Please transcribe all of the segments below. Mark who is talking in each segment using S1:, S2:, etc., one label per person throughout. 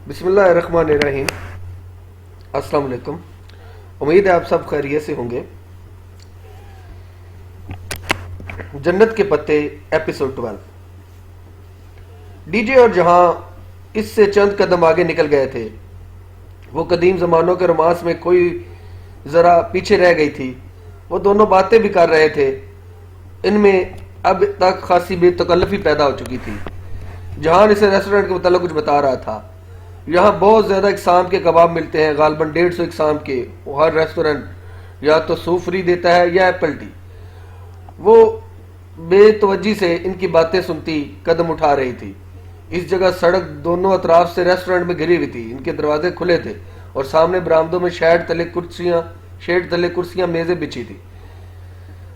S1: بسم اللہ الرحمن الرحیم۔ السلام علیکم، امید ہے آپ سب خیریت سے ہوں گے۔ جنت کے پتے ایپیسوڈ 12۔ ڈی جے اور جہاں اس سے چند قدم آگے نکل گئے تھے۔ وہ قدیم زمانوں کے رومانس میں کوئی ذرا پیچھے رہ گئی تھی۔ وہ دونوں باتیں بھی کر رہے تھے، ان میں اب تک خاصی بے تکلفی پیدا ہو چکی تھی۔ جہان اسے ریسٹورنٹ کے متعلق کچھ بتا رہا تھا۔ یہاں بہت زیادہ اقسام کے کباب ملتے ہیں، غالباً 150 اقسام کے۔ ہر ریسٹورنٹ یا تو سوپ فری دیتا ہے یا ایپل ٹی۔ وہ بے توجہی سے ان کی باتیں سنتی قدم اٹھا رہی تھی۔ اس جگہ سڑک دونوں اطراف سے ریسٹورنٹ میں گھری ہوئی تھی، ان کے دروازے کھلے تھے اور سامنے برآمدوں میں شیڈ تلے کرسیاں میزیں بچھی تھی۔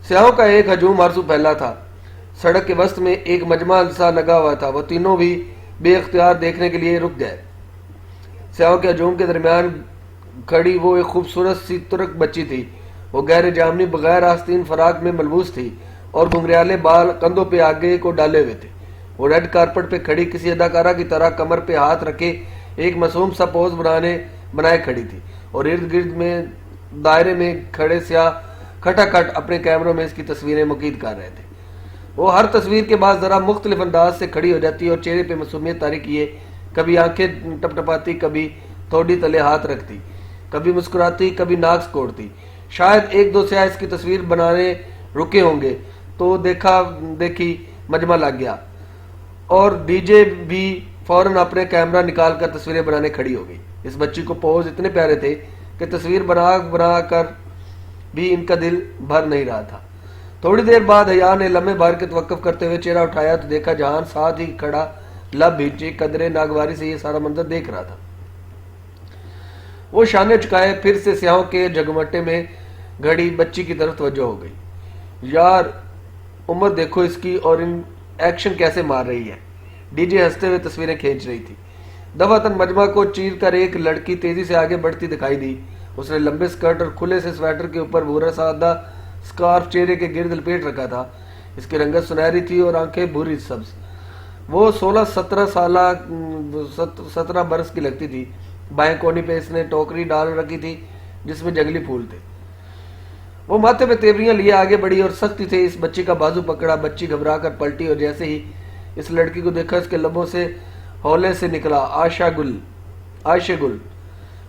S1: سیاحوں کا ایک ہجوم آرزو پھیلا تھا۔ سڑک کے وسط میں ایک مجمع سا لگا ہوا تھا۔ وہ تینوں بھی بے اختیار دیکھنے کے لیے رک گئے۔ سیاحوں کے ہجوم کے درمیان کھڑی وہ ایک خوبصورت سی ترک بچی تھی۔ وہ گہرے جامنی بغیر آستین فراق میں ملبوس تھی اور گھنگریالے بال کندھوں پہ آگے کو ڈالے ہوئے تھے۔ وہ ریڈ کارپٹ پہ کھڑی کسی اداکارہ کی طرح کمر پہ ہاتھ رکھے ایک معصوم سا پوز بنائے کھڑی تھی، اور ارد گرد میں دائرے میں کھڑے سیاح کھٹا کھٹ اپنے کیمروں میں اس کی تصویریں مقید کر رہے تھے۔ وہ ہر تصویر کے بعد ذرا مختلف انداز سے کھڑی ہو جاتی اور چہرے پہ معصومیت طاری کیے کبھی آنکھیں ٹپٹپاتی، کبھی تھوڑی تلے ہاتھ رکھتی، کبھی مسکراتی، کبھی ناک کوڑتی۔ شاید ایک دو سیاح اس کی تصویر بنانے رکے ہوں گے تو دیکھا دیکھی مجمع لگ گیا، اور ڈی جے بھی فوراً اپنے کیمرہ نکال کر تصویریں بنانے کھڑی ہو گئی۔ اس بچی کو پوز اتنے پیارے تھے کہ تصویر بنا کر بھی ان کا دل بھر نہیں رہا تھا۔ تھوڑی دیر بعد حیا نے لمحے بھر کے توقف کرتے ہوئے چہرہ اٹھایا تو دیکھا جہان ساتھ ہی کھڑا لب بھیجے قدرے ناگواری سے یہ سارا منظر دیکھ رہا تھا۔ وہ شانے چکائے پھر سے سیاحوں کے جگمٹے میں گھڑی بچی کی طرف توجہ ہو گئی۔ یار عمر دیکھو اس کی، اور ان ایکشن کیسے مار رہی ہے۔ ڈی جے ہنستے ہوئے تصویریں کھینچ رہی تھی۔ دفعتاً مجمع کو چیر کر ایک لڑکی تیزی سے آگے بڑھتی دکھائی دی۔ اس نے لمبے سکرٹ اور کھلے سے سویٹر کے اوپر بھورا سادہ سکارف چہرے کے گرد لپیٹ رکھا تھا۔ اس کی رنگت سنہری تھی اور آنکھیں بھوری سبز۔ وہ 16-17 برس کی لگتی تھی۔ بائیں کونے پہ اس نے ٹوکری ڈال رکھی تھی جس میں جنگلی پھول تھے۔ وہ ماتھے پہ تیوریاں لیے آگے بڑھی اور سختی سے اس بچی کا بازو پکڑا۔ بچی گھبرا کر پلٹی اور جیسے ہی اس لڑکی کو دیکھا اس کے لبوں سے ہولے سے نکلا عائشہ گل،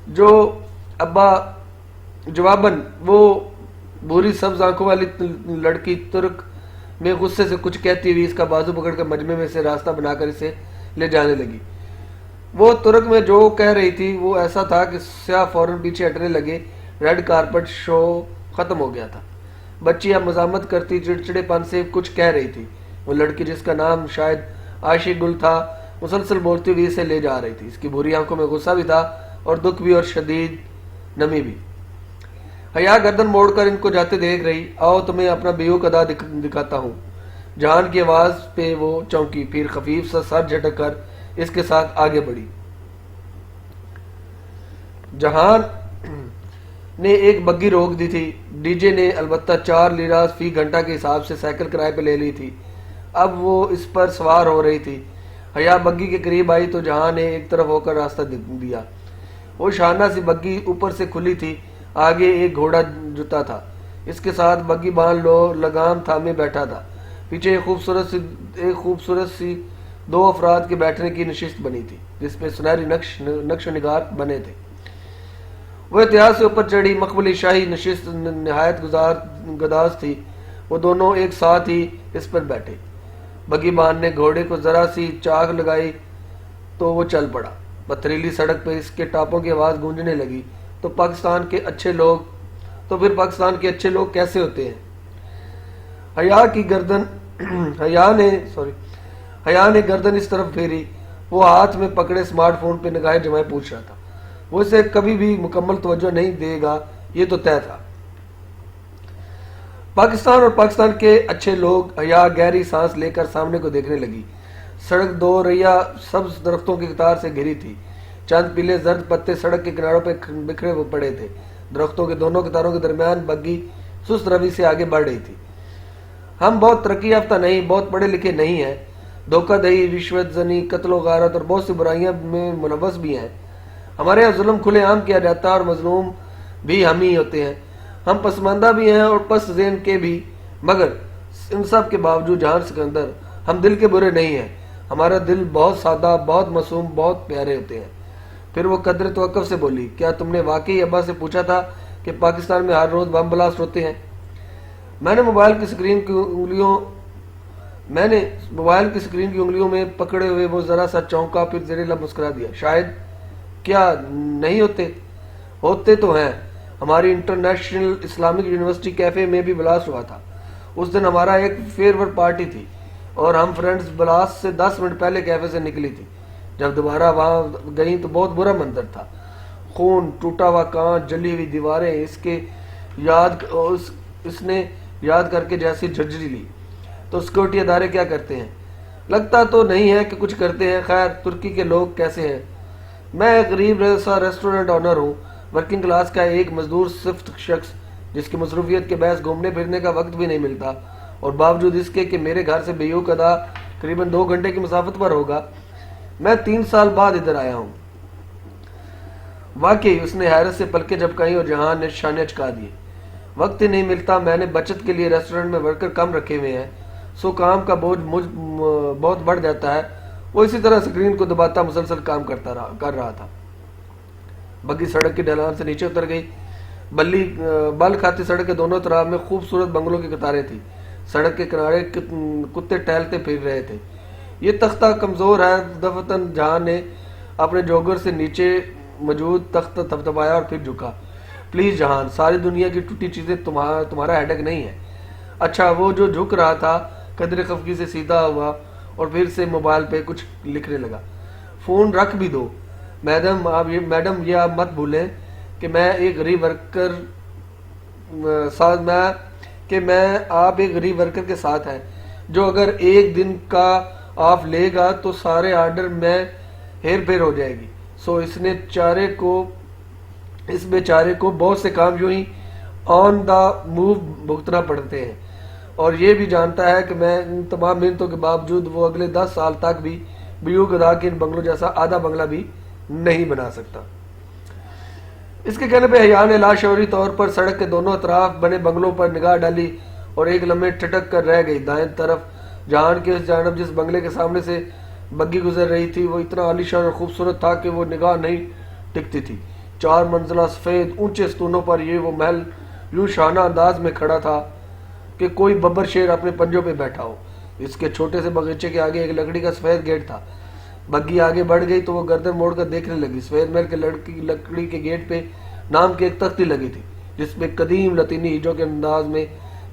S1: جو ابا جواباً وہ بھوری سبز آنکھوں والی لڑکی ترک میں غصے سے کچھ کہتی ہوئی اس کا بازو پکڑ کر مجمع میں سے راستہ بنا کر اسے لے جانے لگی۔ وہ ترک میں جو کہہ رہی تھی وہ ایسا تھا کہ سیاح فوراً پیچھے ہٹنے لگے۔ ریڈ کارپٹ شو ختم ہو گیا تھا۔ بچی اب مزاحمت کرتی چڑچڑے پن سے کچھ کہہ رہی تھی۔ وہ لڑکی جس کا نام شاید عائشہ گل تھا مسلسل بولتی ہوئی اسے لے جا رہی تھی۔ اس کی بھوری آنکھوں میں غصہ بھی تھا اور دکھ بھی اور شدید نمی بھی۔ حیا گردن موڑ کر ان کو جاتے دیکھ رہی۔ آؤ تمہیں اپنا بیوق ادا دکھاتا ہوں۔ جہان کی آواز پہ وہ چونکی، پھر خفیف سا سر جھٹک کر اس کے ساتھ آگے بڑھی۔ جہان نے ایک بگی روک دی تھی۔ ڈی جے نے البتہ 4 لیراز فی گھنٹہ کے حساب سے سائیکل کرائے پہ لے لی تھی۔ اب وہ اس پر سوار ہو رہی تھی۔ حیا بگی کے قریب آئی تو جہان نے ایک طرف ہو کر راستہ دیا۔ وہ شانہ سی بگی اوپر سے کھلی تھی، آگے ایک گھوڑا جتا تھا۔ اس کے ساتھ بگی باندھ لو لگام تھامے بیٹھا تھا۔ پیچھے ایک خوبصورت سی 2 افراد کے بیٹھنے کی نشست بنی تھی جس پہ سنہری نقش و نگار بنے تھے۔ وہ احتیاط سے اوپر چڑھی۔ مقبولی شاہی نشست نہایت گداز تھی۔ وہ دونوں ایک ساتھ ہی اس پر بیٹھے۔ بگی بان نے گھوڑے کو ذرا سی چاک لگائی تو وہ چل پڑا۔ پتھریلی سڑک پہ اس کے ٹاپوں کی آواز گونجنے لگی۔ تو پھر پاکستان کے اچھے لوگ کیسے ہوتے ہیں؟ حیا نے گردن اس طرف پھیری۔ وہ ہاتھ میں پکڑے اسمارٹ فون پہ نگاہیں جمائے پوچھ رہا تھا۔ وہ اسے کبھی بھی مکمل توجہ نہیں دے گا، یہ تو طے تھا۔ پاکستان اور پاکستان کے اچھے لوگ۔ حیا گہری سانس لے کر سامنے کو دیکھنے لگی۔ سڑک 2 ریا سبز درختوں کی قطار سے گھری تھی۔ چند پیلے زرد پتے سڑک کے کناروں پہ بکھرے پڑے تھے۔ درختوں کے دونوں قطاروں کے درمیان بگی سست روی سے آگے بڑھ رہی تھی۔ ہم بہت ترقی یافتہ نہیں، بہت پڑھے لکھے نہیں ہیں، دھوکہ دہی، رشوت زنی، قتل و غارت اور بہت سی برائیاں میں ملوث بھی ہیں۔ ہمارے یہاں ظلم کھلے عام کیا جاتا ہے اور مظلوم بھی ہم ہی ہوتے ہیں۔ ہم پسماندہ بھی ہیں اور پس ذہن کے بھی، مگر ان سب کے باوجود جہان سکندر، ہم دل کے برے نہیں ہیں۔ ہمارا دل بہت سادہ، بہت معصوم، بہت پیارے ہوتے ہیں۔ پھر وہ قدر توقف سے بولی، کیا تم نے واقعی ابا سے پوچھا تھا کہ پاکستان میں ہر روز بم بلاسٹ ہوتے ہیں؟ میں نے موبائل کی اسکرین کی انگلیوں میں پکڑے ہوئے وہ ذرا سا چونکا، پھر زیر لب مسکرا دیا۔ شاید کیا نہیں ہوتے؟ ہوتے تو ہیں۔ ہماری انٹرنیشنل اسلامک یونیورسٹی کیفے میں بھی بلاسٹ ہوا تھا۔ اس دن ہمارا ایک فیئر پارٹی تھی اور ہم فرینڈز بلاسٹ سے 10 منٹ پہلے کیفے سے نکلی تھی۔ جب دوبارہ وہاں گئیں تو بہت برا منظر تھا۔ خون، ٹوٹا ہوا کانچ، جلی ہوئی دیواریں۔ اس نے یاد کر کے جیسی جھنجھری لی۔ تو سیکورٹی ادارے کیا کرتے ہیں؟ لگتا تو نہیں ہے کہ کچھ کرتے ہیں۔ خیر، ترکی کے لوگ کیسے ہیں؟ میں ایک غریب سا ریسٹورنٹ آنر ہوں، ورکنگ کلاس کا ایک مزدور صفت شخص، جس کی مصروفیت کے باعث گھومنے پھرنے کا وقت بھی نہیں ملتا، اور باوجود اس کے کہ میرے گھر سے بیوق ادا قریباً 2 گھنٹے کی مسافت پر ہوگا۔ میں 3 سال بعد ادھر آیا ہوں۔ واقعی، اس نے حیرت سے پلکیں جھپکائیں اور جہان نے شانے چکا دیے۔ وقت ہی نہیں ملتا۔ میں نے بچت کے لیے ریسٹورنٹ میں ورکر کم رکھے ہوئے ہیں، سو کام کا بوجھ بہت بڑھ جاتا ہے۔ وہ اسی طرح اسکرین کو دباتا مسلسل کام کر رہا تھا۔ بگی سڑک کی ڈھلان سے نیچے اتر گئی۔ بل کھاتی سڑک کے دونوں طرف میں خوبصورت بنگلوں کی قطاریں تھیں۔ سڑک کے کنارے کتے ٹہلتے پھر رہے تھے۔ یہ تختہ کمزور ہے۔ دفتن جہاں نے اپنے جوگر سے نیچے موجود تختہ تھپتھپایا اور پھر جھکا۔ پلیز جہان، ساری دنیا کی ٹوٹی چیزیں تمہارا ہیڈک نہیں ہے۔ اچھا، وہ جو جھک رہا تھا قدر خفگی سے سیدھا ہوا اور پھر سے موبائل پہ کچھ لکھنے لگا۔ فون رکھ بھی دو میڈم، یہ آپ مت بھولیں کہ میں آپ ایک غریب ورکر کے ساتھ ہیں، جو اگر ایک دن کا آف لے گا تو سارے آرڈر میں ہیر پھیر ہو جائے گی۔ سو اس بیچارے کو بہت سے کام یوں ہی آن دا موو بھگتنا پڑتے ہیں، اور یہ بھی جانتا ہے کہ میں ان تمام محنتوں کے باوجود وہ اگلے 10 سال تک بھی بیوق ادا کے ان بنگلوں جیسا آدھا بنگلہ بھی نہیں بنا سکتا۔ اس کے کہنے پہ حیا نے لاشعوری طور پر سڑک کے دونوں اطراف بنے بنگلوں پر نگاہ ڈالی اور ایک لمحے ٹھٹک کر رہ گئی۔ دائیں طرف جہان کے اس جانب جس بنگلے کے سامنے سے بگی گزر رہی تھی، وہ اتنا عالیشان اور خوبصورت تھا کہ وہ نگاہ نہیں ٹکتی تھی۔ 4 منزلہ سفید اونچے ستونوں پر وہ محل یوں شاہانہ انداز میں کھڑا تھا کہ کوئی ببر شیر اپنے پنجوں پہ بیٹھا ہو۔ اس کے چھوٹے سے باغیچے کے آگے ایک لکڑی کا سفید گیٹ تھا۔ بگی آگے بڑھ گئی تو وہ گردن موڑ کر دیکھنے لگی۔ سفید محل کے لکڑی کے گیٹ پہ نام کی ایک تختی لگی تھی، جس پہ قدیم لاطینی ہجوں کے انداز میں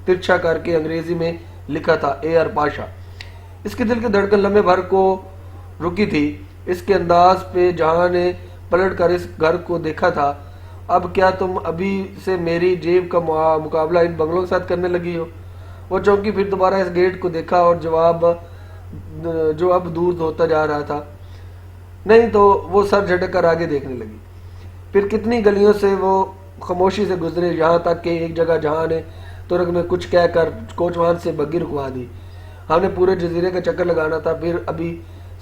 S1: ترچھا کر کے انگریزی میں لکھا تھا، ایئر پاشا۔ اس کے دل کی دھڑکن لمحے بھر کو رکی تھی۔ اس کے انداز پہ جہاں نے پلٹ کر اس گھر کو دیکھا تھا۔ اب کیا تم ابھی سے میری جیب کا مقابلہ ان بنگلوں کے ساتھ کرنے لگی ہو؟ وہ چونکی پھر دوبارہ اس گیٹ کو دیکھا اور جو اب دور ہوتا جا رہا تھا۔ نہیں تو وہ سر جھٹک کر آگے دیکھنے لگی۔ پھر کتنی گلیوں سے وہ خاموشی سے گزرے، یہاں تک کہ ایک جگہ جہاں نے ترک میں کچھ کہہ کر کوچوان سے بگی رکوا دی۔ ہم نے پورے جزیرے کا چکر لگانا تھا، پھر ابھی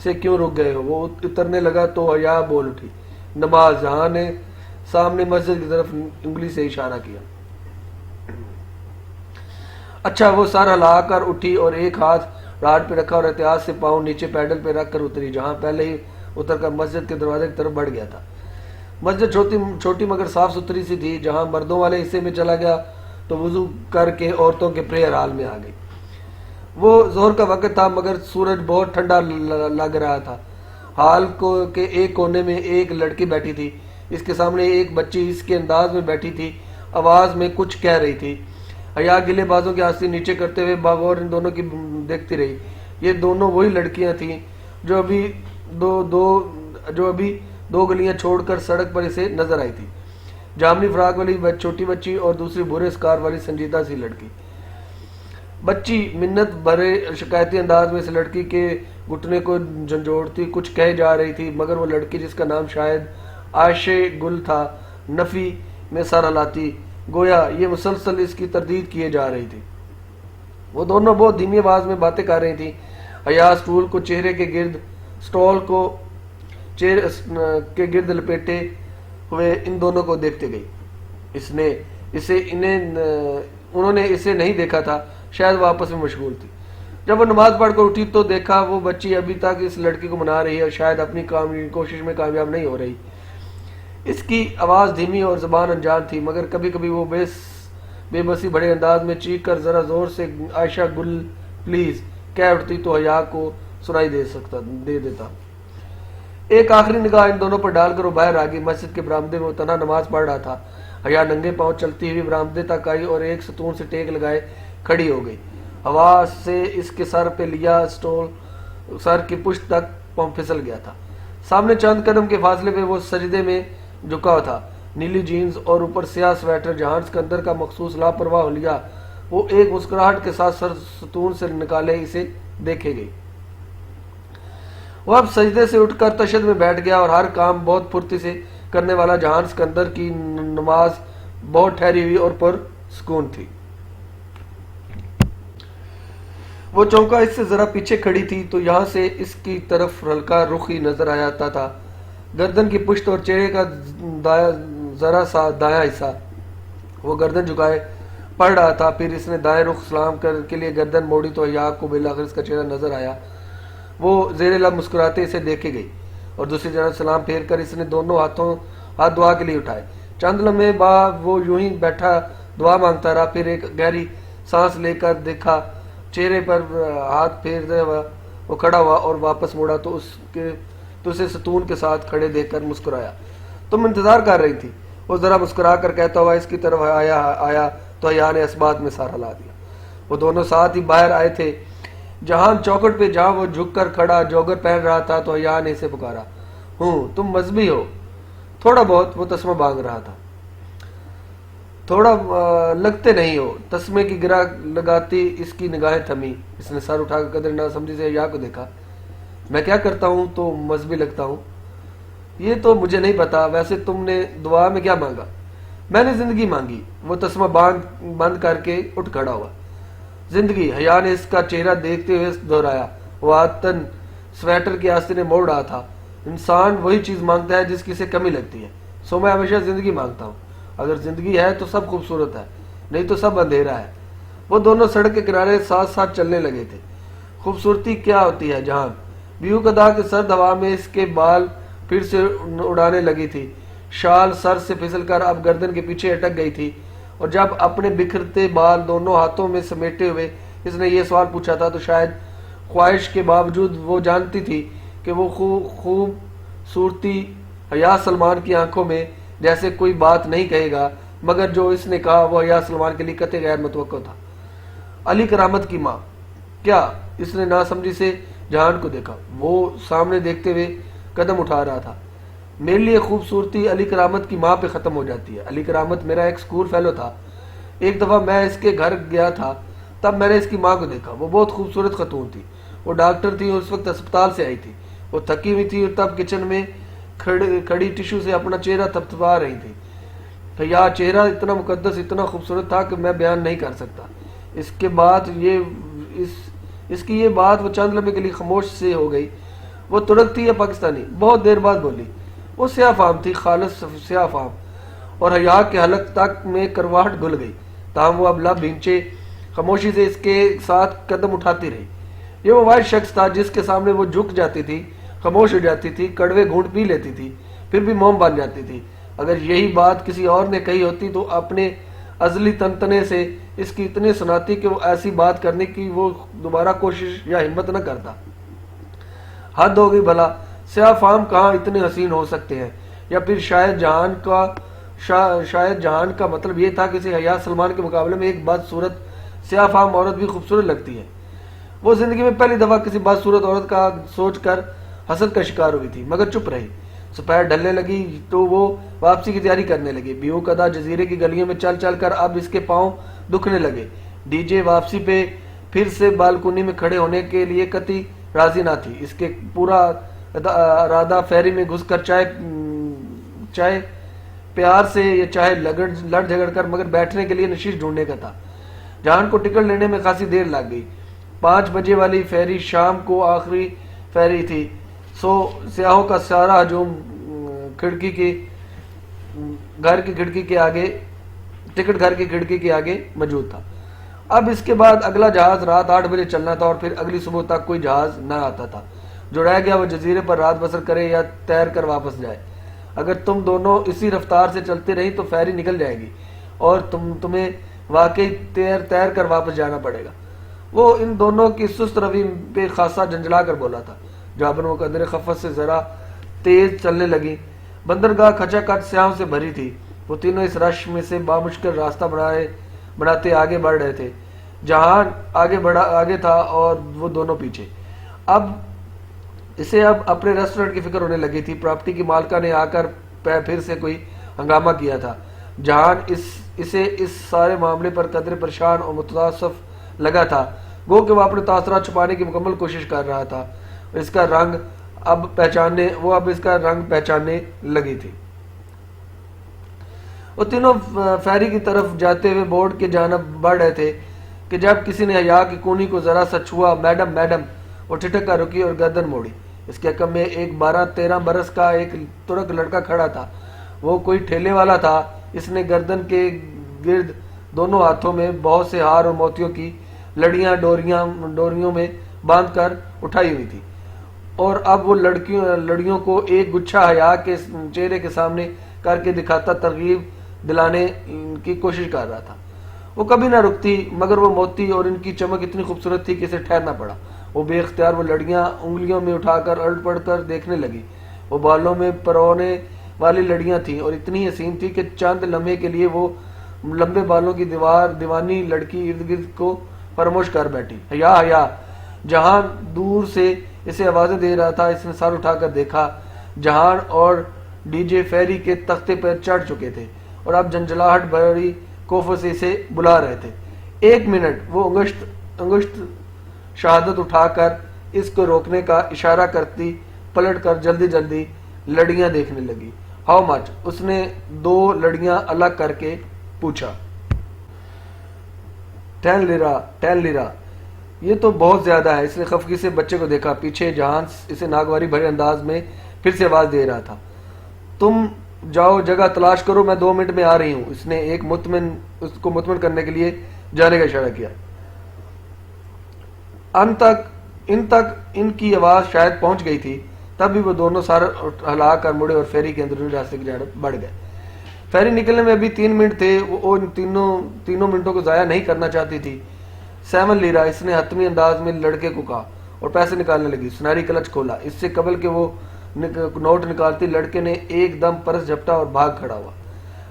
S1: سے کیوں رک گئے ہو؟ وہ اترنے لگا تو حیا بول اٹھی، نماز۔ جہاں نے سامنے مسجد کی طرف انگلی سے اشارہ کیا۔ اچھا، وہ سر ہلا کر اٹھی اور ایک ہاتھ راڈ پہ رکھا اور احتیاط سے پاؤں نیچے پیڈل پہ رکھ کر اتری۔ جہاں پہلے ہی اتر کر مسجد کے دروازے کی طرف بڑھ گیا تھا۔ مسجد چھوٹی مگر صاف ستھری سی تھی۔ جہاں مردوں والے حصے میں چلا گیا تو وضو کر کے عورتوں کے پریئر ہال میں آ گئی۔ وہ ظہر کا وقت تھا مگر سورج بہت ٹھنڈا لگ رہا تھا۔ ہال کے ایک کونے میں ایک لڑکی بیٹھی تھی۔ اس کے سامنے ایک بچی اس کے انداز میں بیٹھی تھی، آواز میں کچھ کہہ رہی تھی۔ حیا گلے بازوں کی آستین نیچے کرتے ہوئے باغور ان دونوں کی دیکھتی رہی۔ یہ دونوں وہی لڑکیاں تھیں جو ابھی دو گلیاں چھوڑ کر سڑک پر اسے نظر آئی تھی۔ جامنی فراق والی چھوٹی بچی اور دوسری بھورے سکار والی سنجیدہ سی لڑکی۔ بچی منت بھرے شکایتی انداز میں اس لڑکی کے گھٹنے کو جھنجھوڑتی کچھ کہے جا رہی تھی، مگر وہ لڑکی جس کا نام شاید عائشہ گل تھا، نفی میں سر ہلاتی گویا یہ مسلسل اس کی تردید کیے جا رہی تھی۔ وہ دونوں بہت دھیمی آواز میں باتیں کر رہی تھیں۔ حیا اسٹول کو چہرے کے گرد اسٹال کو کے گرد لپیٹے ہوئے ان دونوں کو دیکھتے گئی. انہوں نے اسے نہیں دیکھا تھا، شاید وہ آپس میں مشغول تھی. جب وہ نماز پڑھ کر اٹھی تو دیکھا وہ بچی ابھی تک اس لڑکی کو منا رہی ہے اور شاید اپنی کوشش میں کامیاب نہیں ہو رہی. اس کی آواز دھیمی اور زبان انجان تھی، مگر کبھی کبھی وہ بے بسی بڑے انداز میں چیخ کر ذرا زور سے عائشہ گل پلیز کہہ اٹھتی تو حیا کو سنائی دے دیتا. ایک آخری نگاہ ان دونوں پر ڈال کر وہ باہر آ گئی. مسجد کے برآمدے میں وہ تنہا نماز پڑھ رہا تھا. حیا ننگے پاؤں چلتی ہوئی برآمدے تک آئی اور ایک ستون سے ٹیک لگائے کھڑی ہو گئی. ہوا سے اس کے سر پہ لیا اسٹول سر کی پشت تک پھسل گیا تھا. سامنے چند قدم کے فاصلے پہ وہ سجدے میں جھکا تھا. نیلی جینز اور اوپر سیاہ سویٹر، جہاں سکندر کا مخصوص لاپرواہ حلیہ وہ ایک مسکراہٹ کے ساتھ سر ستون سے نکالے اسے دیکھے گئی. وہ اب سجدے سے اٹھ کر تشہد میں بیٹھ گیا اور ہر کام بہت پھرتی سے کرنے والا. جہان سکندر کی نماز بہت ٹھہری ہوئی اور پر سکون تھی. وہ چونکا اس سے ذرا پیچھے کھڑی تھی تو یہاں سے اس کی طرف ہلکا رخ ہی نظر آتا تھا. گردن کی پشت اور چہرے کا ذرا سا دایاں حصہ وہ گردن جھکائے پڑھ رہا تھا. پھر اس نے دائیں رخ سلام کے لیے گردن موڑی تو حیا کو بالآخر اس کا چہرہ نظر آیا. وہ زیر لب مسکراتے اسے دیکھے گئی اور دوسری جانب سلام پھیر کر اس نے دونوں ہاتھ دعا کے لیے اٹھائے. چند لمحے بعد وہ یوں ہی بیٹھا دعا مانگتا رہا. پھر ایک گہری سانس لے کر دیکھا چہرے پر ہاتھ پھیرتے ہوا وہ کھڑا ہوا اور واپس موڑا تو اسے ستون کے ساتھ کھڑے دیکھ کر مسکرایا. تم انتظار کر رہی تھی؟ وہ ذرا مسکرا کر کہتا ہوا اس کی طرف آیا تو حیا نے اسبات میں سارا لا دیا. وہ دونوں ساتھ ہی باہر آئے تھے. جہان چوکٹ پہ جہاں وہ جھک کر کھڑا جوگر پہن رہا تھا تو حیا نے اسے پکارا. تم مذہبی ہو؟ تھوڑا بہت، وہ تسمہ باندھ رہا تھا. تھوڑا لگتے نہیں ہو. تسمے کی گرہ لگاتی اس کی نگاہیں تھمی. اس نے سر اٹھا کر قدر ناسمجھی سے حیا کو دیکھا. میں کیا کرتا ہوں تو مذہبی لگتا ہوں؟ یہ تو مجھے نہیں پتا. ویسے تم نے دعا میں کیا مانگا؟ میں نے زندگی مانگی. وہ تسمہ بند کر کے اٹھ کھڑا ہوا. زندگی؟ حیا نے اس کا چہرہ دیکھتے ہوئے دہرایا. وہ عادتاً سویٹر کے آستینے موڑ رہا تھا. انسان وہی چیز مانگتا ہے جس کی اسے کمی لگتی ہے. سو میں ہمیشہ زندگی مانگتا ہوں. اگر زندگی ہے تو سب خوبصورت ہے، نہیں تو سب اندھیرا ہے. وہ دونوں سڑک کے کنارے ساتھ ساتھ چلنے لگے تھے. خوبصورتی کیا ہوتی ہے جہان؟ بیو قدا کے سرد ہوا میں اس کے بال پھر سے اڑانے لگی تھی. شال سر سے پھسل کر اب گردن کے پیچھے اٹک گئی تھی اور جب اپنے بکھرتے بال دونوں ہاتھوں میں سمیٹے ہوئے اس نے یہ سوال پوچھا تھا تو شاید خواہش کے باوجود وہ جانتی تھی کہ وہ خوبصورتی حیا سلمان کی آنکھوں میں جیسے کوئی بات نہیں کہے گا، مگر جو اس نے کہا وہ حیا سلمان کے لیے قطعی غیر متوقع تھا. علی کرامت کی ماں؟ کیا؟ اس نے ناسمجھی سے جہان کو دیکھا. وہ سامنے دیکھتے ہوئے قدم اٹھا رہا تھا. میرے لیے خوبصورتی علی کرامت کی ماں پہ ختم ہو جاتی ہے. علی کرامت میرا ایک اسکول فیلو تھا. ایک دفعہ میں اس کے گھر گیا تھا، تب میں نے اس کی ماں کو دیکھا. وہ بہت خوبصورت خاتون تھی. وہ ڈاکٹر تھی اور اس وقت اسپتال سے آئی تھی. وہ تھکی ہوئی تھی اور تب کچن میں کھڑی ٹیشو سے اپنا چہرہ تھپتھپا رہی تھی. حیا چہرہ اتنا مقدس، اتنا خوبصورت تھا کہ میں بیان نہیں کر سکتا. اس کی یہ بات وہ چند لمحے کے لیے خاموش سے ہو گئی. وہ ترک تھی یا پاکستانی؟ بہت دیر بعد بولی. وہ سیاہ فام تھی، خالص سیاہ فام، اور حیا کے حلق تک میں کرواہٹ گل گئی. تاہم وہ اب لب بھینچے خاموشی سے اس کے ساتھ قدم اٹھاتی رہی. یہ وہ واحد شخص تھا جس کے سامنے وہ جھک جاتی تھی، خاموش ہو جاتی تھی، کڑوے گھونٹ پی لیتی تھی، پھر بھی موم بن جاتی تھی. اگر یہی بات کسی اور نے کہی ہوتی تو اپنے ازلی تنتنے سے اس کی اتنی سناتی کہ وہ ایسی بات کرنے کی وہ دوبارہ کوشش یا ہمت نہ کرتا. حد ہو گئی بھلا. سیاہ فام کہاں اتنے حسین ہو سکتے ہیں؟ یا پھر شاید جہان کا مطلب یہ تھا کہ اسے حیا سلمان کے مقابلے میں ایک بدصورت سیاہ فام عورت بھی خوبصورت لگتی ہے. وہ زندگی میں پہلی دفعہ کسی بدصورت عورت کا سوچ کر حسد کا شکار ہوئی تھی، مگر چپ رہی. دوپہر ڈھلنے لگی تو وہ واپسی کی تیاری کرنے لگی. بیو قدا جزیرے کی گلیوں میں چل چل کر اب اس کے پاؤں دکھنے لگے. ڈی جے واپسی پہ پھر سے بالکنی میں کھڑے ہونے کے لیے قطعی راضی نہ تھی. اس کے پورا ارادہ فیری میں گھس کر چاہے پیار سے یا چاہے لڑ جھگڑ کر مگر بیٹھنے کے لیے نشیش ڈھونڈنے کا تھا. جہان کو ٹکٹ لینے میں خاصی دیر لگ گئی. 5 بجے والی فیری شام کو آخری فیری تھی، سو سیاحوں کا سارا ہجوم گھر کی کھڑکی کے آگے ٹکٹ گھر کی کھڑکی کے آگے موجود تھا۔ اب اس کے بعد اگلا جہاز رات 8 بجے چلنا تھا اور پھر اگلی صبح تک کوئی جہاز نہ آتا تھا۔ جو رہ گیا وہ جزیرے پر رات بسر کرے یا تیر کر واپس جائے۔ اگر تم دونوں اسی رفتار سے چلتے رہی تو فیری نکل جائے گی اور تمہیں واقعی تیر کر واپس جانا پڑے گا۔ وہ ان دونوں کی سست روی پہ خاصا جھنجھلا کر بولا تھا۔ جابر مقدر خفت سے ذرا تیز چلنے لگی۔ بندرگاہ کھچا کھچ سیاحوں سے بھری تھی۔ وہ تینوں اس رش میں سے بامشکل راستہ بڑھاتے آگے بڑھ رہے تھے۔ جہان آگے تھا اور وہ دونوں پیچھے۔ اب اپنے ریسٹورنٹ کی فکر ہونے لگی تھی۔ پراپرٹی کی مالکہ نے آ کر پھر سے کوئی ہنگامہ کیا تھا۔ جہان اسے اس سارے معاملے پر قدر پریشان اور متاسف لگا تھا، گو کہ وہ اپنے تاثرات چھپانے کی مکمل کوشش کر رہا تھا۔ اس کا رنگ اب پہچاننے لگی تھی۔ وہ تینوں فیری کی طرف جاتے ہوئے بورڈ کے جانب بڑھ رہے تھے کہ جب کسی نے حیا کی کونی کو ذرا سا چھوا۔ میڈم میڈم، وہ ٹھٹک کر رکی اور گردن موڑی۔ اس کے حکم میں ایک 12-13 برس کا ایک ترک لڑکا کھڑا تھا۔ وہ کوئی ٹھیلے والا تھا۔ اس نے گردن کے گرد دونوں ہاتھوں میں بہت سے ہار اور موتیوں کی لڑیاں ڈوریوں میں باندھ کر اٹھائی ہوئی تھی، اور اب وہ لڑیوں کو ایک گچھا حیا کے چہرے کے سامنے کر کے دکھاتا ترغیب دلانے کی کوشش کر رہا تھا۔ وہ کبھی نہ رکتی، مگر وہ موتی اور ان کی چمک اتنی خوبصورت تھی کہ اسے ٹھہرنا پڑا۔ وہ بے اختیار وہ لڑیاں انگلیوں میں اٹھا کر الٹ پڑ کر دیکھنے لگی۔ وہ بالوں میں پرونے والی لڑیاں تھیں اور اتنی حسین تھی کہ چند لمحے کے لیے وہ لمبے بالوں کی دیوانی لڑکی ارد گرد کو فراموش کر بیٹھی۔ حیا حیا، جہان دور سے اسے آوازیں دے رہا تھا۔ اس نے سر اٹھا کر دیکھا۔ جہان اور ڈی جے فیری کے تختے پر چڑھ چکے تھے اور اب جھنجھلاہٹ بھری کوفوں سے اسے بلا رہے تھے۔ 1 منٹ، وہ انگشت شہادت اٹھا کر اس کو روکنے کا اشارہ کرتی پلٹ کر جلدی لڑیاں دیکھنے لگی۔ How much? اس نے 2 لڑیاں الگ کر کے پوچھا۔ 10 لیرا۔ یہ تو بہت زیادہ ہے۔ اس نے خفگی سے بچے کو دیکھا۔ پیچھے جہان اسے ناگواری بھرے انداز میں پھر سے آواز دے رہا تھا۔ تم جاؤ، جگہ تلاش کرو، میں 2 منٹ میں آ رہی ہوں۔ اس نے اس کو مطمئن کرنے کے لیے جانے کا اشارہ کیا۔ ان تک ان کی آواز شاید پہنچ گئی تھی، تب بھی وہ دونوں سر ہلا کر مڑے اور فیری کے اندرونی راستے کی جانب بڑھ گئے۔ فیری نکلنے میں ابھی 3 منٹ تھے۔ وہ ان تینوں منٹوں کو ضائع نہیں کرنا چاہتی تھی۔ 7 لیرا، اس نے حتمی انداز میں لڑکے کو کہا اور پیسے نکالنے لگی۔ سنہری کلچ کھولا۔ اس سے قبل کہ وہ نوٹ نکالتی، لڑکے نے ایک دم پرس جھپٹا اور بھاگ کھڑا ہوا۔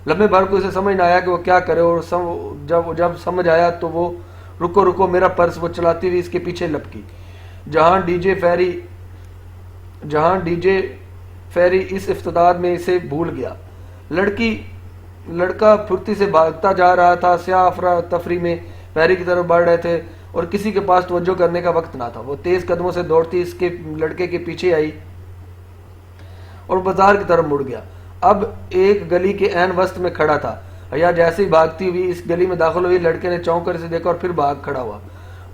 S1: لمحے بھر کو اسے سمجھ نہ آیا کہ وہ کیا کرے، اور جب سمجھ آیا تو وہ رکو میرا پرس، وہ چلاتی ہوئی اس کے پیچھے لپکی۔ جہاں ڈی جے فیری اس افتاداد میں اسے بھول گیا۔ لڑکا پھرتی سے بھاگتا جا رہا تھا۔ سیاح افراتفری میں فیری کی طرف بڑھ رہے تھے اور کسی کے پاس توجہ کرنے کا وقت نہ تھا۔ وہ تیز قدموں سے دوڑتی اس کے لڑکے کے پیچھے آئی اور بازار کی طرف مڑ گیا۔ اب ایک گلی کے عین وسط میں کھڑا تھا۔ حیا جیسے ہی بھاگتی ہوئی اس گلی میں داخل ہوئی، لڑکے نے چونک کر اسے دیکھا اور پھر بھاگ کھڑا ہوا۔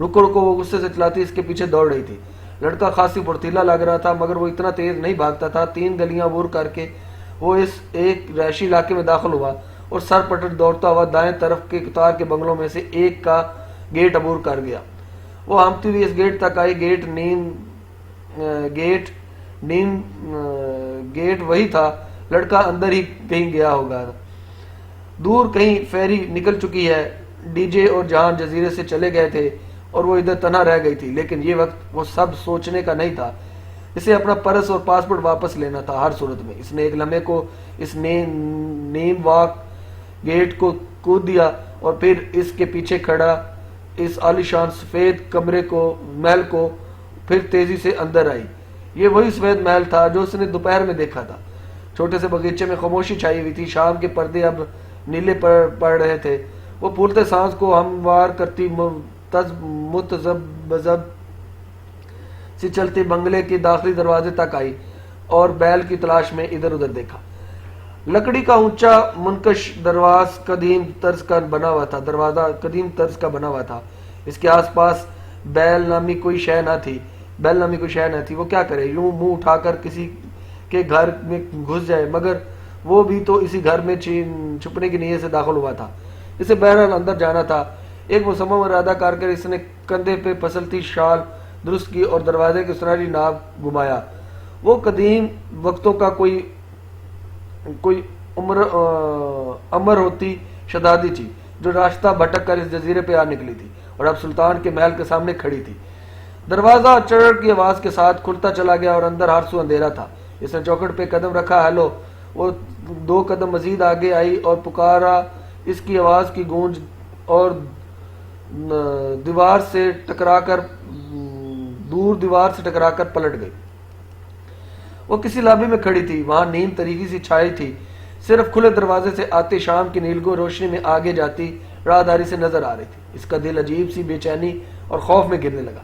S1: رکو، وہ غصے سے چلاتی اس کے پیچھے دوڑ رہی تھی۔ لڑکا خاصی پھرتیلا لگ رہا تھا، مگر وہ اتنا تیز نہیں بھاگتا تھا۔ 3 گلیاں عبور کر کے وہ اس ایک رہائشی علاقے میں داخل ہوا اور سر پٹٹ دوڑتا ہوا دائیں طرف کے قطار کے بنگلوں میں سے ایک کا گیٹ عبور کر گیا۔ وہ ہامتی ہوئی اس گیٹ تک آئی۔ گیٹ وہی تھا۔ لڑکا اندر ہی کہیں گیا ہوگا۔ دور کہیں فیری نکل چکی ہے۔ ڈی جے اور جہان جزیرے سے چلے گئے تھے اور وہ ادھر تنہا رہ گئی تھی، لیکن یہ وقت وہ سب سوچنے کا نہیں تھا۔ اسے اپنا پرس اور پاسپورٹ واپس لینا تھا ہر صورت میں۔ اس نے ایک لمحے کو اس نیم واک گیٹ کو کود دیا اور پھر اس کے پیچھے کھڑا اس عالیشان سفید محل کو پھر تیزی سے اندر آئی۔ یہ وہی سفید محل تھا جو اس نے دوپہر میں دیکھا تھا۔ چھوٹے سے باغیچے میں خاموشی چھائی ہوئی تھی۔ شام کے پردے اب نیلے پڑ رہے تھے۔ وہ پھولتے سانس کو ہموار کرتی متذبذب سی چلتی بنگلے کے داخلی دروازے تک آئی اور بیل کی تلاش میں ادھر ادھر دیکھا۔ لکڑی کا اونچا منقش دروازہ قدیم طرز کا بنا ہوا تھا۔ اس کے آس پاس بیل نامی کوئی شے نہ تھی، وہ کیا کرے؟ یوں منہ اٹھا کر کسی کے گھر میں گھس جائے، مگر وہ بھی تو اسی گھر میں چھپنے کی نیت سے داخل ہوا تھا، اسے بہرحال اندر جانا تھا۔ ایک مصمم ارادہ کر کے اس نے کندھے پہ پسلتی شال درست کی اور دروازے کی سنہری ناپ گھمایا۔ وہ قدیم وقتوں کا کوئی امر ہوتی شہزادی تھی جو راستہ بھٹک کر اس جزیرے پہ آ نکلی تھی اور اب سلطان کے محل کے سامنے کھڑی تھی۔ دروازہ چڑھ کی آواز کے ساتھ کھلتا چلا گیا اور اندر ہر سو اندھیرا تھا۔ اس نے چوکھٹ پہ قدم رکھا، ہیلو! وہ 2 قدم مزید آگے آئی اور پکارا۔ اس کی آواز کی گونج اور دیوار سے ٹکرا کر پلٹ گئی۔ وہ کسی لابی میں کھڑی تھی، وہاں نیم طریقی سی چھائی تھی، صرف کھلے دروازے سے آتے شام کی نیلگوں روشنی میں آگے جاتی راہداری سے نظر آ رہی تھی۔ اس کا دل عجیب سی بے چینی اور خوف میں گرنے لگا۔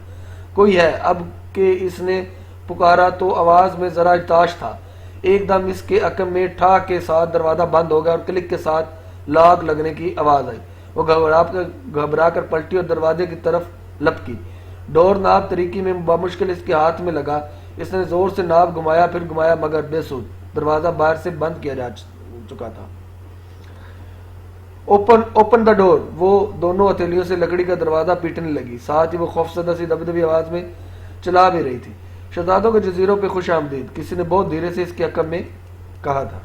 S1: کوئی ہے؟ اب کہ اس نے پکارا تو آواز میں ذرا اجتاش تھا۔ ایک دم اس کے عقب میں ٹھا کے ساتھ دروازہ بند ہو گیا اور کلک کے ساتھ لاک لگنے کی آواز آئی۔ وہ گھبرا کر پلٹی اور دروازے کی طرف لپکی۔ ڈور ناب طریقی میں بامشکل اس کے ہاتھ میں لگا۔ اس نے زور سے ناب گھمایا، پھر گھمایا، مگر بے سود، دروازہ باہر سے بند کیا جا چکا تھا۔ اوپن دا ڈور! وہ دونوں ہتھیلیوں سے لکڑی کا دروازہ پیٹنے لگی، ساتھ ہی وہ خوفزدہ سی دبدبی آواز میں چلا بھی رہی تھی، شہزادوں کے جزیروں پہ خوش آمدید، کسی نے بہت دھیرے سے اس کے عقب میں کہا تھا۔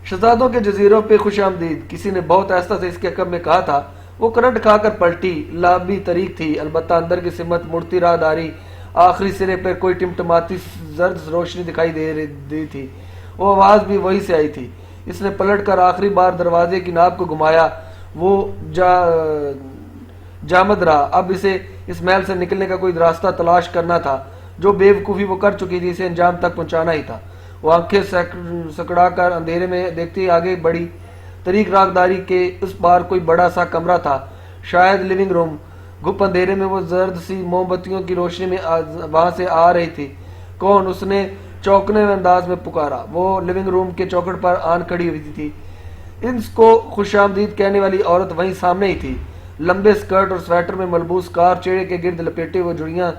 S1: شہزادوں کے جزیروں پہ خوش آمدید، کسی نے بہت آہستہ سے اس کے عقب میں کہا تھا۔ وہ کرنٹ کھا کر پلٹی۔ لابی طریق تھی، البتہ اندر کی سمت مڑتی راہداری۔ آخری سرے پر کوئی ٹمٹماتی زرد روشنی دکھائی دے رہی تھی۔ وہ آواز بھی وہیں سے آئی تھی۔ اس نے پلٹ کر آخری بار دروازے کی ناب کو گھمایا۔ وہ جامد رہا۔ اب اسے اس محل سے نکلنے کا کوئی راستہ تلاش کرنا تھا۔ جو بے وقوفی وہ کر چکی تھی اسے انجام تک پہنچانا ہی تھا۔ وہ آنکھیں سکڑا کر اندھیرے میں دیکھتی آگے بڑھی۔ طریق راہداری کے اس پار کوئی بڑا سا کمرہ تھا، شاید لیونگ روم۔ گھپ اندھیرے میں وہ زرد سی موم بتیوں کی روشنی میں وہاں سے آ رہی تھی۔ کون؟ اس نے چوکنے میں انداز میں پکارا۔ وہ لیونگ روم کے چوکھٹ پر آن کھڑی ہوئی تھی۔ اس کو خوش آمدید کہنے والی عورت وہیں سامنے ہی تھی۔ لمبے سکرٹ اور سویٹر میں ملبوس کار چہرے کے گرد لپیٹے ہوئے جڑیاں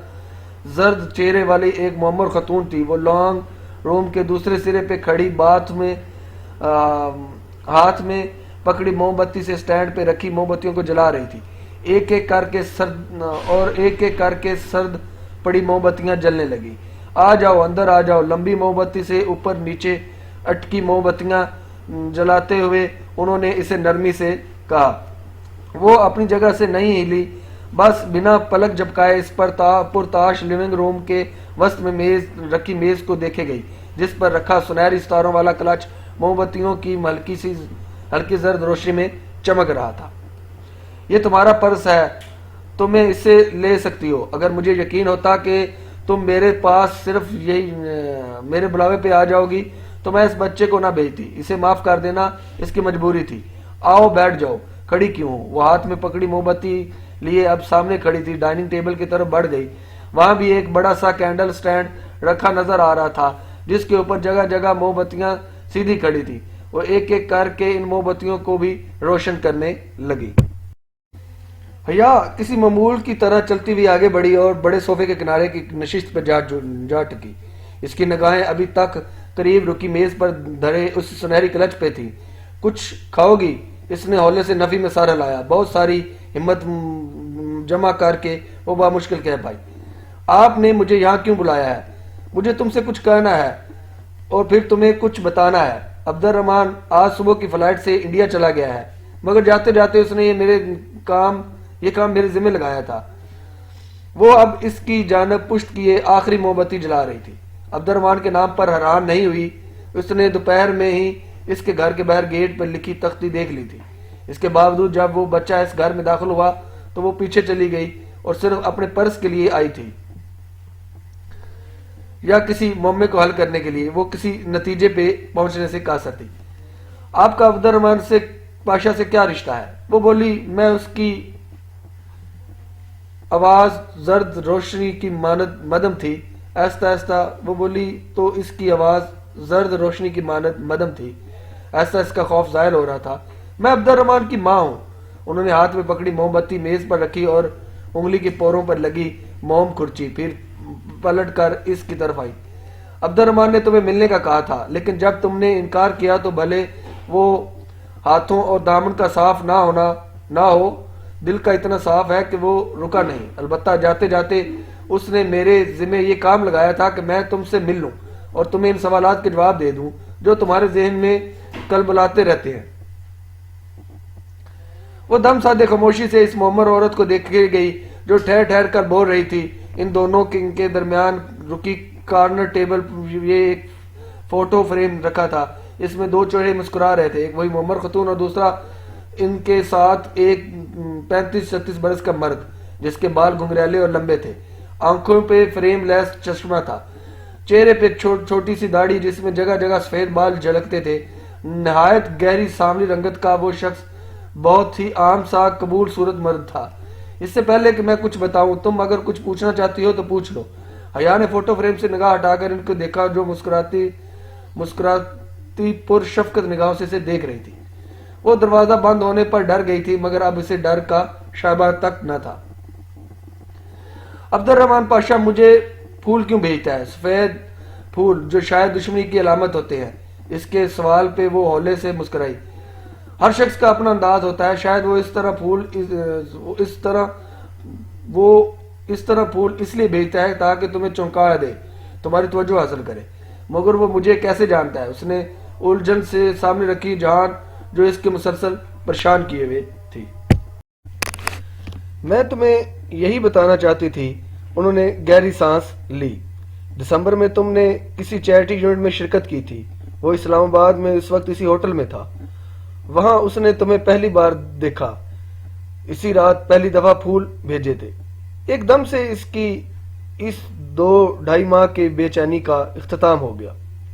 S1: زرد چہرے والی ایک معمر خاتون تھی۔ وہ لانگ روم کے دوسرے سرے پہ کھڑی ہاتھ میں پکڑی موم بتی سے سٹینڈ پہ رکھی موم بتیوں کو جلا رہی تھی۔ ایک ایک کر کے سرد پڑی موم بتیاں جلنے لگی۔ آ جاؤ، اندر آ جاؤ۔ لمبی موم بتی سے اوپر نیچے اٹکی موم بتیاں جلاتے ہوئے انہوں نے اسے نرمی سے کہا۔ وہ اپنی جگہ سے نہیں ہلی، بس بنا پلک جھپکائے اس پر پرتاش لیونگ روم کے وسط میں رکھی میز کو دیکھے گئی، جس پر رکھا سنہری ستاروں والا کلچ موم بتیوں کی ہلکی زرد روشنی میں چمک رہا تھا۔ یہ تمہارا پرس ہے، تمہیں اسے لے سکتی ہو۔ اگر مجھے یقین ہوتا کہ تم میرے پاس صرف میرے بلاوے پہ آ جاؤ گی تو میں اس بچے کو نہ بھیجتی۔ اسے معاف کر دینا اس کی مجبوری تھی۔ آؤ بیٹھ جاؤ، کھڑی کیوں ہو؟ وہ ہاتھ میں پکڑی موم بتی لیے اب سامنے کھڑی تھی، ڈائننگ ٹیبل کی طرف بڑھ گئی۔ وہاں بھی ایک بڑا سا کینڈل سٹینڈ رکھا نظر آ رہا تھا، جس کے اوپر جگہ جگہ موم بتیاں سیدھی کھڑی تھی۔ وہ ایک ایک کر کے ان موم بتیوں کو بھی روشن کرنے لگی۔ حیا کسی معمول کی طرح چلتی ہوئی آگے بڑھی اور بڑے صوفے کے کنارے کی نشست پر جا ٹکی۔ اس کی نگاہیں ابھی تک قریب رکی میز پر دھرے اس سنہری کلچ پہ تھی۔ کچھ کھاؤ گی؟ اس نے ہولے سے نفی میں سر ہلایا۔ بہت ساری ہمت جمع کر کے وہ بامشکل کہہ پائی، آپ نے مجھے یہاں کیوں بلایا ہے؟ مجھے تم سے کچھ کہنا ہے اور پھر تمہیں کچھ بتانا ہے۔ عبد الرحمن آج صبح کی فلائٹ سے انڈیا چلا گیا ہے، مگر جاتے جاتے اس نے یہ کام میرے ذمہ لگایا تھا۔ وہ اب اس کی جانب پشت کیے آخری موم بتی جلا رہی تھی۔ عبد الرحمن کے نام پر حیران نہیں ہوئی، اس نے دوپہر میں ہی اس کے گھر کے باہر گیٹ پر لکھی تختی دیکھ لی تھی۔ اس کے باوجود جب وہ بچہ اس گھر میں داخل ہوا تو وہ پیچھے چلی گئی اور صرف اپنے پرس کے لیے آئی تھی یا کسی معاملے کو حل کرنے کے لیے۔ وہ کسی نتیجے پہ پہنچنے سے قاصر تھی۔ آپ کا عبد الرحمن سے پاشا سے کیا رشتہ ہے؟ وہ بولی۔ میں اس کی آواز زرد روشنی کی مانند مدم تھی۔ آہستہ آہستہ وہ بولی تو اس کی آواز زرد روشنی کی مانند مدم تھی۔ آہستہ اس کا خوف ظاہر ہو رہا تھا۔ میں عبد الرحمان کی ماں ہوں۔ انہوں نے ہاتھ میں پکڑی موم بتی میز پر رکھی اور انگلی کے پوروں پر لگی موم کھرچی، پھر پلٹ کر اس کی طرف آئی۔ عبد الرحمان نے تمہیں ملنے کا کہا تھا، لیکن جب تم نے انکار کیا تو بھلے وہ ہاتھوں اور دامن کا صاف نہ ہو، دل کا اتنا صاف ہے کہ وہ رکا نہیں۔ البتہ جاتے جاتے اس نے میرے ذمہ یہ کام لگایا تھا کہ میں تم سے مل لوں اور تمہیں ان سوالات کے جواب دے دوں جو تمہارے ذہن میں کلبلاتے رہتے ہیں۔ وہ دم سادے خاموشی سے اس معمر عورت کو دیکھے گئی جو ٹھہر ٹھہر کر بول رہی تھی۔ ان دونوں کے درمیان رکی کارنر ٹیبل یہ ایک فوٹو فریم رکھا تھا، اس میں دو چہرے مسکرا رہے تھے، ایک وہی معمر خاتون اور دوسرا ان کے ساتھ ایک 35-36 برس کا مرد جس کے بال گھنگریلے اور لمبے تھے، آنکھوں پہ فریم لیس چشمہ تھا، چہرے پہ چھوٹی سی داڑھی جس میں جگہ جگہ سفید بال جھلکتے تھے۔ نہایت گہری سانولی رنگت کا وہ شخص بہت ہی عام سا قبول صورت مرد تھا۔ اس سے پہلے کہ میں کچھ بتاؤں، تم اگر کچھ پوچھنا چاہتی ہو تو پوچھ لو۔ حیا نے فوٹو فریم سے نگاہ ہٹا کر ان کو دیکھا جو مسکراتی پر شفقت نگاہوں سے اسے دیکھ رہی تھی۔ وہ دروازہ بند ہونے پر ڈر گئی تھی، مگر اب اسے ڈر کا شائبہ تک نہ تھا۔ عبد الرحمان پاشا مجھے پھول کیوں بھیجتا ہے؟ سفید پھول جو شاید دشمنی کی علامت ہوتے ہیں۔ اس کے سوال پہ وہ ہولے سے مسکرائی۔ ہر شخص کا اپنا انداز ہوتا ہے، شاید وہ اس طرح پھول اس لیے بھیجتا ہے تاکہ تمہیں چونکا دے، تمہاری توجہ حاصل کرے۔ مگر وہ مجھے کیسے جانتا ہے؟ اس نے الجھن سے سامنے رکھی جہان جو اس کے مسلسل پریشان کیے ہوئے تھی۔ میں تمہیں یہی بتانا چاہتی تھی۔ انہوں نے گہری سانس لی۔ دسمبر میں تم نے کسی چیریٹی ایونٹ میں شرکت کی تھی۔ وہ اسلام آباد میں اس وقت اسی ہوٹل میں تھا۔ وہاں اس نے تمہیں پہلی بار دیکھا، اسی رات پہلی دفعہ پھول بھیجے تھے۔ ایک دم سے اس 2-2.5 ماہ کے بے چینی کا اختتام ہو گیا۔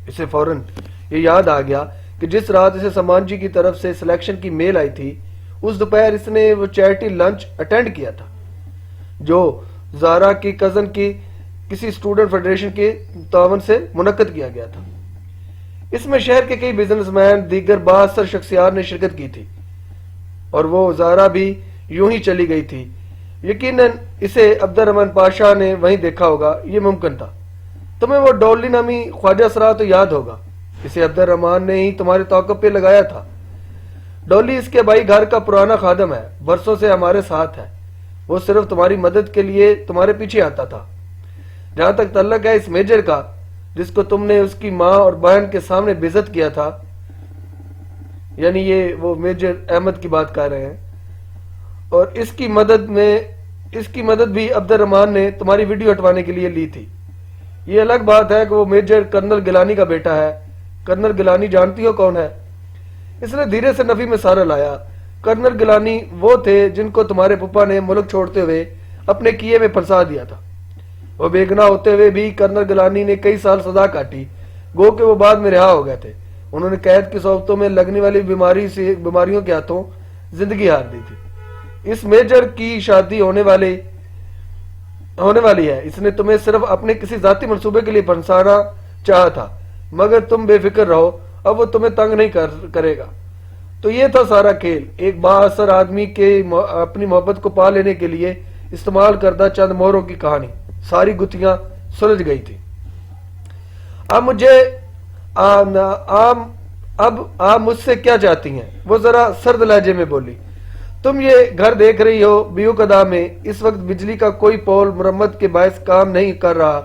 S1: اسے فوراً یہ یاد آ گیا کہ جس رات اسے سامان جی کی طرف سے سلیکشن کی میل آئی تھی، اس دوپہر اس نے وہ چیریٹی لنچ اٹینڈ کیا تھا جو زارا کی کزن کی کسی اسٹوڈنٹ فیڈریشن کے تعاون سے منعقد کیا گیا تھا۔ اس میں شہر کے کئی بزنس مین، دیگر بااثر شخصیات نے شرکت کی تھی، اور وہ زارا بھی یوں ہی چلی گئی تھی۔ یقیناً اسے عبد الرحمان پاشا نے وہیں دیکھا ہوگا، یہ ممکن تھا۔ تمہیں وہ ڈولی نامی خواجہ سرا تو یاد ہوگا، اسے عبد الرحمان نے ہی تمہارے توقع پہ لگایا تھا۔ ڈولی اس کے بھائی گھر کا پرانا خادم ہے، برسوں سے ہمارے ساتھ ہے۔ وہ صرف تمہاری مدد کے لیے تمہارے پیچھے آتا تھا۔ جہاں تک تعلق ہے اس میجر کا جس کو تم نے اس کی ماں اور بہن کے سامنے بےعزت کیا تھا، یعنی یہ وہ میجر احمد کی بات کر رہے ہیں، اور اس کی مدد بھی عبد الرحمان نے تمہاری ویڈیو ہٹوانے کے لیے لی تھی۔ یہ الگ بات ہے کہ وہ میجر کرنل گیلانی کا بیٹا ہے۔ کرنل گیلانی جانتی ہو کون ہے؟ اس نے دھیرے سے نفی میں سارا لایا۔ کرنل گیلانی وہ تھے جن کو تمہارے پپا نے ملک چھوڑتے ہوئے اپنے کیے میں پھنسا دیا تھا۔ وہ بے گناہ ہوتے ہوئے بھی کرنل گیلانی نے کئی سال سزا کاٹی، گو کہ وہ بعد میں رہا ہو گئے تھے۔ انہوں نے قید کی صحبتوں میں لگنے والی بیماریوں کے ہاتھوں زندگی ہار دی تھی۔ اس میجر کی شادی ہونے والی ہے۔ اس نے تمہیں صرف اپنے کسی ذاتی منصوبے کے لیے پھنسانا چاہا تھا، مگر تم بے فکر رہو، اب وہ تمہیں تنگ نہیں کرے گا۔ تو یہ تھا سارا کھیل، ایک بااثر آدمی کے اپنی محبت کو پا لینے کے لیے استعمال کردہ چند مہروں کی کہانی۔ ساری گتھیاں سلجھ گئی تھی۔ اب آپ مجھ سے کیا چاہتی ہیں؟ وہ ذرا سرد لہجے میں بولی۔ تم یہ گھر دیکھ رہی ہو بیوقدا میں، اس وقت بجلی کا کوئی پول مرمت کے باعث کام نہیں کر رہا،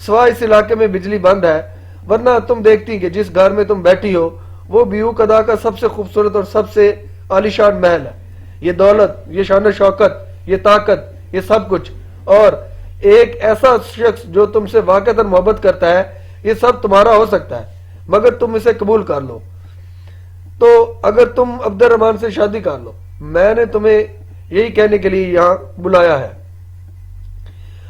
S1: سوائے اس علاقے میں بجلی بند ہے، ورنہ تم دیکھتی کہ جس گھر میں تم بیٹھی ہو وہ بیوقدا کا سب سے خوبصورت اور سب سے عالیشان محل ہے۔ یہ دولت، یہ شان و شوکت، یہ طاقت، یہ سب کچھ، اور ایک ایسا شخص جو تم سے واقعتاً محبت کرتا ہے، یہ سب تمہارا ہو سکتا ہے مگر تم اسے قبول کر لو تو۔ اگر تم عبد الرحمان سے شادی کر لو، میں نے تمہیں یہی کہنے کے لیے یہاں بلایا ہے۔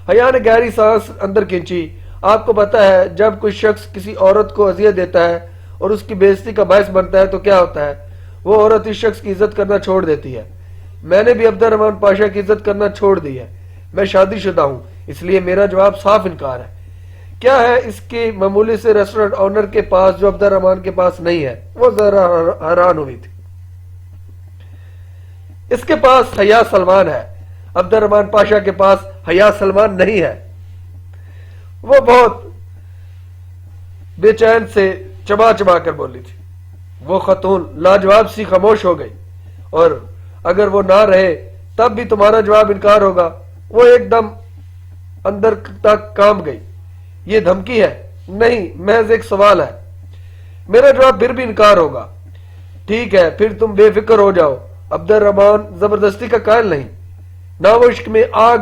S1: حیا نے گہری سانس اندر کھینچی۔ آپ کو پتا ہے جب کوئی شخص کسی عورت کو اذیت دیتا ہے اور اس کی بے عزتی کا باعث بنتا ہے تو کیا ہوتا ہے؟ وہ عورت اس شخص کی عزت کرنا چھوڑ دیتی ہے۔ میں نے بھی عبد الرحمان پاشا کی عزت کرنا چھوڑ دی ہے۔ میں شادی شدہ ہوں، اس لیے میرا جواب صاف انکار ہے۔ کیا ہے اس کے معمولی سے ریسٹورنٹ آنر کے پاس جو عبد الرحمان کے پاس نہیں ہے؟ وہ ذرا حیران ہوئی تھی۔ اس کے پاس حیا سلمان ہے، عبد الرحمن پاشا کے پاس حیا سلمان نہیں ہے۔ وہ بہت بے چین سے چبا چبا کر بولی تھی۔ وہ خاتون لاجواب سی خاموش ہو گئی، اور اگر وہ نہ رہے تب بھی تمہارا جواب انکار ہوگا۔ وہ ایک دم اندر تک کام گئی۔ یہ دھمکی ہے؟ نہیں، محض ایک سوال ہے۔ میرا جواب پھر بھی انکار ہوگا۔ ٹھیک ہے، پھر تم بے فکر ہو جاؤ۔ عبد الرحمن زبردستی کا قائل نہیں، نہ وہ عشق میں آگ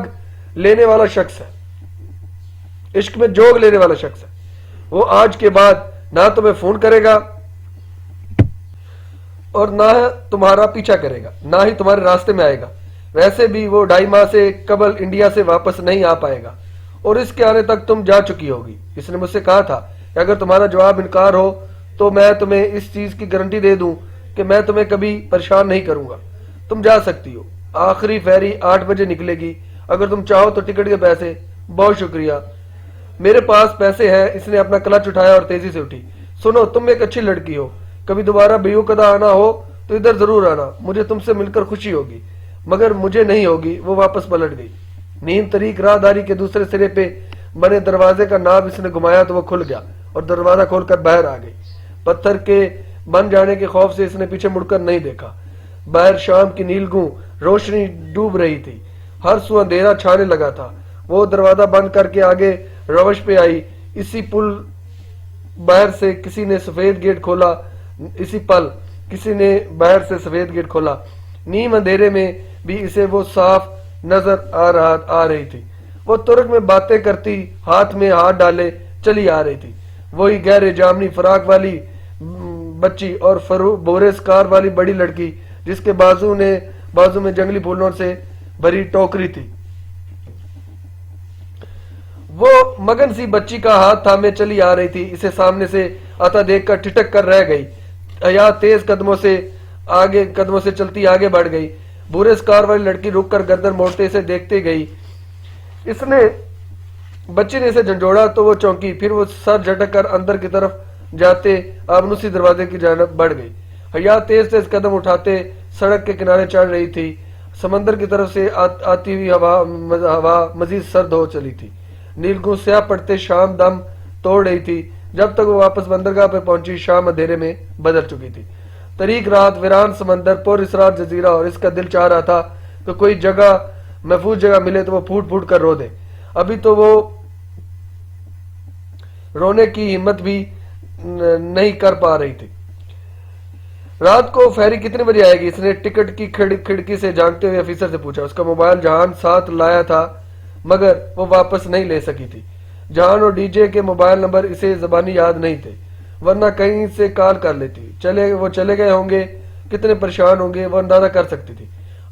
S1: لینے والا شخص ہے، عشق میں جوگ لینے والا شخص ہے۔ وہ آج کے بعد نہ تمہیں فون کرے گا اور نہ تمہارا پیچھا کرے گا، نہ ہی تمہارے راستے میں آئے گا۔ ویسے بھی وہ 2.5 ماہ سے قبل انڈیا سے واپس نہیں آ پائے گا، اور اس کے آنے تک تم جا چکی ہوگی۔ اس نے مجھ سے کہا تھا کہ اگر تمہارا جواب انکار ہو تو میں تمہیں اس چیز کی گارنٹی دے دوں کہ میں تمہیں کبھی پریشان نہیں کروں گا۔ تم جا سکتی ہو۔ آخری فیری 8 بجے نکلے گی۔ اگر تم چاہو تو ٹکٹ کے پیسے۔ بہت شکریہ، میرے پاس پیسے ہیں۔ اس نے اپنا کلچ اٹھایا اور تیزی سے اٹھی۔ سنو، تم ایک اچھی لڑکی ہو، کبھی دوبارہ بیو قدا آنا ہو تو ادھر ضرور آنا، مجھے تم سے مل کر خوشی ہوگی، مگر مجھے نہیں ہوگی۔ وہ واپس پلٹ گئی۔ نیم طریق راہداری کے دوسرے سرے پہ بنے دروازے کا ناب اس نے گھمایا تو وہ کھل گیا، اور دروازہ کھول کر باہر آ گئی۔ پتھر کے بن جانے کے خوف سے اس نے پیچھے مڑ کر نہیں دیکھا۔ باہر شام کی نیلگوں روشنی ڈوب رہی تھی، ہر سو اندھیرا چھانے لگا تھا۔ وہ دروازہ بند کر کے آگے روش پہ آئی۔ اسی پل باہر سے کسی نے سفید گیٹ کھولا، اسی پل کسی نے باہر سے سفید گیٹ کھولا۔ نیم اندھیرے میں بھی اسے وہ صاف نظر آ رہی تھی۔ وہ ترک میں باتیں کرتی، ہاتھ میں ہاتھ ڈالے چلی آ رہی تھی۔ وہی گہرے جامنی فراق والی بچی اور بورے سکار والی بڑی لڑکی جس کے بازو میں جنگلی پھولوں سے بھری ٹوکری تھی۔ وہ مگن سی بچی کا ہاتھ تھامے چلی آ رہی تھی۔ اسے سامنے سے آتا دیکھ کر ٹھٹک کر رہ گئی۔ حیا تیز قدموں سے چلتی آگے بڑھ گئی۔ بورے سکار والی لڑکی رک کر گردن موڑتے اسے دیکھتے گئی۔ بچی نے اسے جھنجھوڑا تو وہ چونکی، پھر وہ سر جھٹک کر اندر کی طرف جاتے آبنوسی دروازے کی جانب بڑھ گئی۔ حیا تیز تیز قدم اٹھاتے سڑک کے کنارے چڑھ رہی تھی۔ سمندر کی طرف سے آتی ہوئی ہوا مزید سرد ہو چلی تھی۔ نیلگوں سیاہ پڑتے شام دم توڑ رہی تھی۔ جب تک وہ واپس بندرگاہ پہ پہنچی شام اندھیرے میں بدل چکی تھی۔ طریق رات، ویران سمندر، پر اسرار جزیرہ، اور اس کا دل چاہ رہا تھا کہ کوئی محفوظ جگہ ملے تو وہ پھوٹ پھوٹ کر رو دے۔ ابھی تو وہ رونے کی ہمت بھی نہیں کر پا رہی تھی۔ رات کو فیری کتنے بجے آئے گی؟ اس نے ٹکٹ کی کھڑکی سے جھانکتے ہوئے افیسر سے پوچھا۔ اس کا موبائل جہان ساتھ لایا تھا مگر وہ واپس نہیں لے سکی تھی۔ جہان اور ڈی جے کے موبائل نمبر اسے زبانی یاد نہیں تھے، ورنہ کہیں سے کال کر لیتی۔ وہ چلے گئے ہوں گے، کتنے پریشان ہوں گے وہ اندازہ کر سکتی تھی۔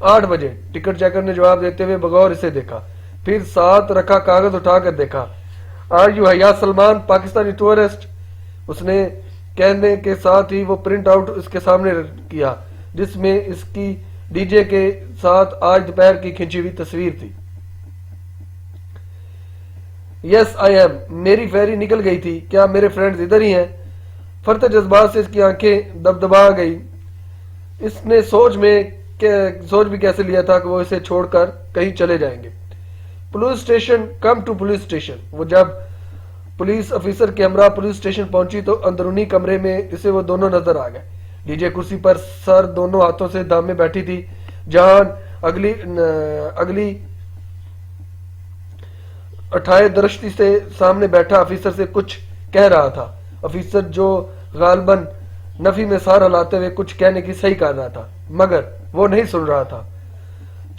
S1: 8 بجے ٹکٹ چیکر نے جواب دیتے ہوئے بغور اسے دیکھا، پھر ساتھ رکھا کاغذ اٹھا کر دیکھا۔ آر یو حیا سلمان، پاکستانی ٹورسٹ؟ اس نے کہنے کے ساتھ ہی وہ پرنٹ آؤٹ اس کے سامنے کیا جس میں اس کی ڈی جے کے ساتھ آج دوپہر کی کھنچی ہوئی تصویر تھی۔ یس آئی ایم، میری فیری نکل گئی تھی، کیا میرے فرینڈز ادھر ہی ہیں؟ فرتے جذبات سے اس کی آنکھیں دبدبا گئی۔ اس نے سوچ بھی کیسے لیا تھا کہ وہ اسے چھوڑ کر کہیں چلے جائیں گے۔ Police station, come to police station. وہ جب پولیس افیسر کے ہمراہ پولیس اسٹیشن پہنچی تو اندرونی کمرے میں اسے وہ دونوں نظر آ گئے۔ ڈی جے کرسی پر سر دونوں ہاتھوں سے دامے بیٹھی تھی۔ جہان اگلی اٹھائے درشتی سے سامنے بیٹھا افیسر سے کچھ کہہ رہا تھا۔ افیسر جو غالباً نفی میں سار ہلاتے ہوئے کچھ کہنے کی صحیح کر رہا تھا مگر وہ نہیں سن رہا تھا۔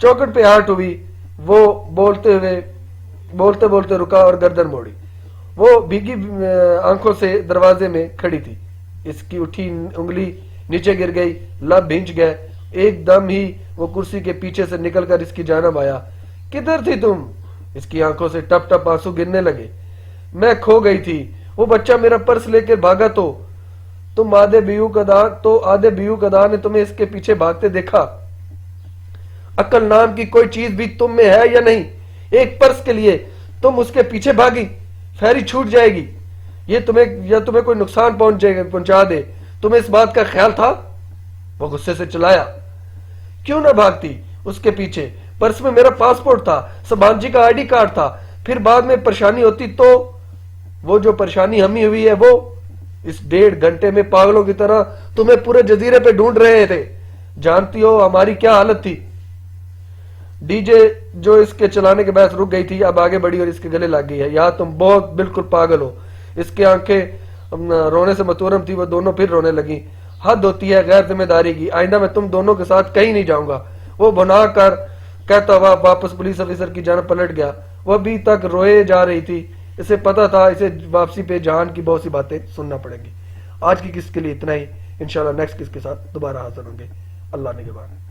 S1: چوکٹ پہ ہارٹ ہوئی، وہ بولتے رکا اور گردن موڑی۔ وہ بھیگی آنکھوں سے دروازے میں کھڑی تھی۔ اس کی اٹھی انگلی نیچے گر گئی، لب بھینچ گئے۔ ایک دم ہی وہ کرسی کے پیچھے سے نکل کر اس کی جانب آیا۔ کدھر تھی تم؟ اس کی آنکھوں سے ٹپ ٹپ آنسو گرنے لگے۔ میں کھو گئی تھی، وہ بچہ میرا پرس لے کے بھاگا تو آدھے بیو کدا نے تمہیں اس کے پیچھے بھاگتے دیکھا۔ عقل نام کی کوئی چیز بھی تم میں ہے یا نہیں؟ ایک پرس کے لیے تم اس کے پیچھے بھاگی؟ فیری چھوٹ جائے گی، یہ تمہیں کوئی نقصان پہنچا دے، تمہیں اس بات کا خیال تھا؟ وہ غصے سے چلایا۔ کیوں نہ بھاگتی اس کے پیچھے؟ پرس میں میرا پاسپورٹ تھا، سبان جی کا آئی ڈی کارڈ تھا، پھر بعد میں پریشانی ہوتی تو؟ وہ جو پریشانی ہمیں ہوئی ہے وہ اس 1.5 گھنٹے میں پاگلوں کی طرح تمہیں پورے جزیرے پہ ڈھونڈ رہے تھے، جانتی ہو ہماری کیا حالت تھی؟ ڈی جے جو اس کے چلانے کے باعث رک گئی تھی اب آگے بڑھی اور اس کے گلے لگ گئی ہے۔ یہاں تم بہت بالکل پاگل ہو۔ اس کی آنکھیں رونے سے متورم تھی، وہ دونوں پھر رونے لگیں۔ حد ہوتی ہے غیر ذمہ داری کی، آئندہ میں تم دونوں کے ساتھ کہیں نہیں جاؤں گا، وہ بنا کر کہتا ہوا واپس پولیس آفیسر کی جانب پلٹ گیا۔ وہ ابھی تک روئے جا رہی تھی، اسے پتا تھا اسے واپسی پہ جہان کی بہت سی باتیں سننا پڑیں گی۔ آج کی قسط کے لیے اتنا ہی، انشاءاللہ نیکسٹ قسط کے ساتھ دوبارہ حاضر ہوں گے۔ اللہ نگہبان۔